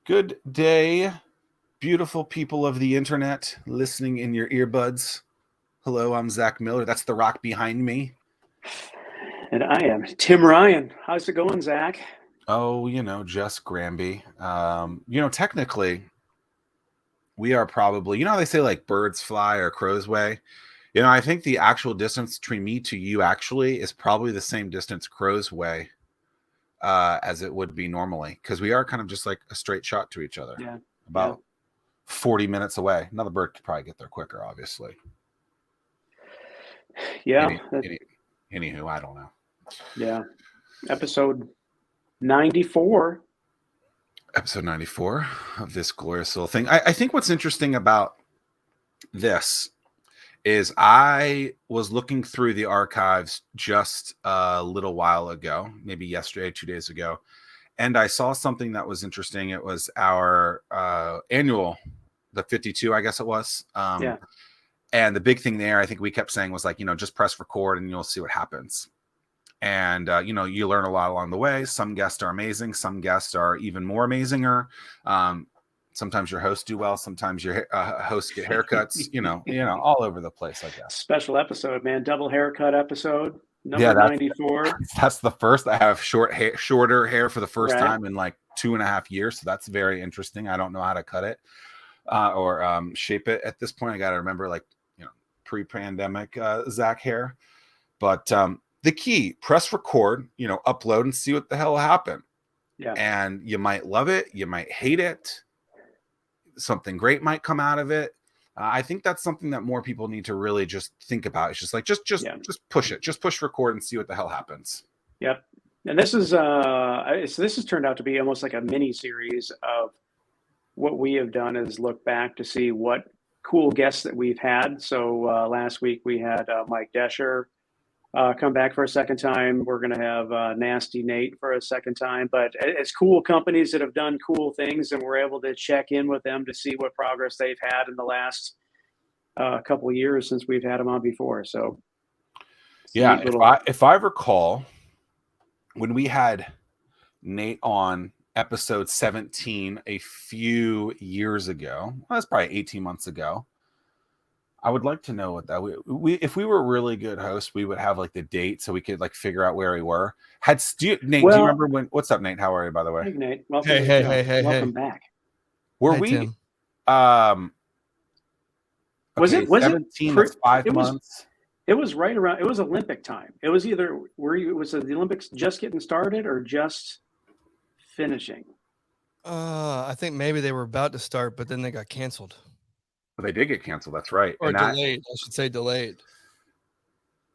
Good day, beautiful people of the internet listening in your earbuds. Hello, I'm Zack Miller. That's the rock behind me. And I am Tim Ryan. How's it going, Zach? Oh, just Granby. Technically, we are probably, how they say like birds fly or crows way? I think the actual distance between me to you actually is probably the same distance crows way as it would be normally, because we are kind of just like a straight shot to each other. Yeah. About 40 minutes away. Another bird could probably get there quicker, obviously. Yeah. Anywho, I don't know. Yeah. Episode 94. Episode 94 of this glorious little thing. I think what's interesting about this is I was looking through the archives just a little while ago, maybe yesterday, 2 days ago, and I saw something that was interesting. It was our annual, the 52, I guess it was. Yeah. And the big thing there, I think we kept saying was like, just press record and you'll see what happens. And, you learn a lot along the way. Some guests are amazing. Some guests are even more amazinger. Sometimes your hosts do well. Sometimes your hosts get haircuts, all over the place, I guess. Special episode, man. Double haircut episode. Number 94. That's the first. I have shorter hair for the first time in like 2.5 years. So that's very interesting. I don't know how to cut it or shape it at this point. I got to remember like, pre-pandemic Zach hair. But the key, press record, upload and see what the hell happened. Yeah. And you might love it. You might hate it. Something great might come out of it. I think that's something that more people need to really just think about. It's just like, just push it. Just push record and see what the hell happens. Yep. And this is this has turned out to be almost like a mini series of what we have done is look back to see what cool guests that we've had. So last week we had Mike Desher come back for a second time. We're going to have Nasty Nate for a second time. But it's cool companies that have done cool things, and we're able to check in with them to see what progress they've had in the last couple of years since we've had them on before. So yeah, if I recall, when we had Nate on episode 17 a few years ago, well, that's probably 18 months ago, I would like to know what that we if we were really good hosts, we would have like the date so we could like figure out where we were. Nate, do you remember when? What's up, Nate? How are you, by the way? Hey, Nate. Welcome. Hey. Welcome back. Were we? Tim. Was it 17? That's 5 months. It was right around. It was Olympic time. It was either was the Olympics just getting started or just finishing? I think maybe they were about to start, but then they got canceled. But they did get canceled. That's right. Or delayed. I should say delayed.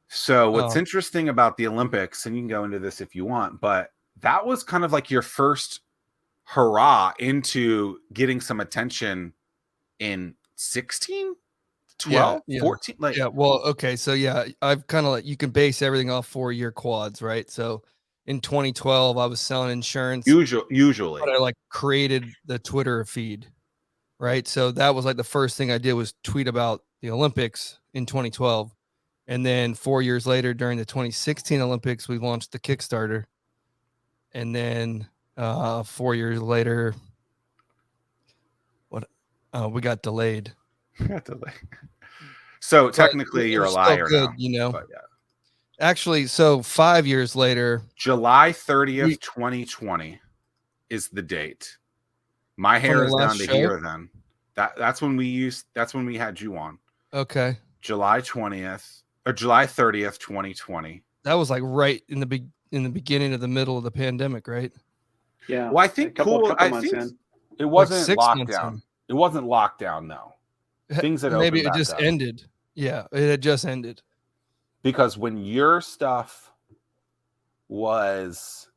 So what's interesting about the Olympics, and you can go into this if you want, but that was kind of like your first hurrah into getting some attention in 16, 12, 14. Well, okay. So I've kind of like, you can base everything off 4-year quads, right? So in 2012, I was selling insurance. Usually. But I like created the Twitter feed, right? So that was like the first thing I did was tweet about the Olympics in 2012. And then 4 years later, during the 2016 Olympics, we launched the Kickstarter. And then 4 years later, we got delayed. So technically you're a liar good, now. But yeah. Actually, so 5 years later, July 30th, 2020 is the date. My hair is down to here then. That's when we had you on. Okay. July 20th or July 30th, 2020. That was like right in the beginning of the middle of the pandemic, right? Yeah. Well, I think it wasn't lockdown. It wasn't lockdown though. Things that maybe it just ended. Yeah, it had just ended. Because when your stuff was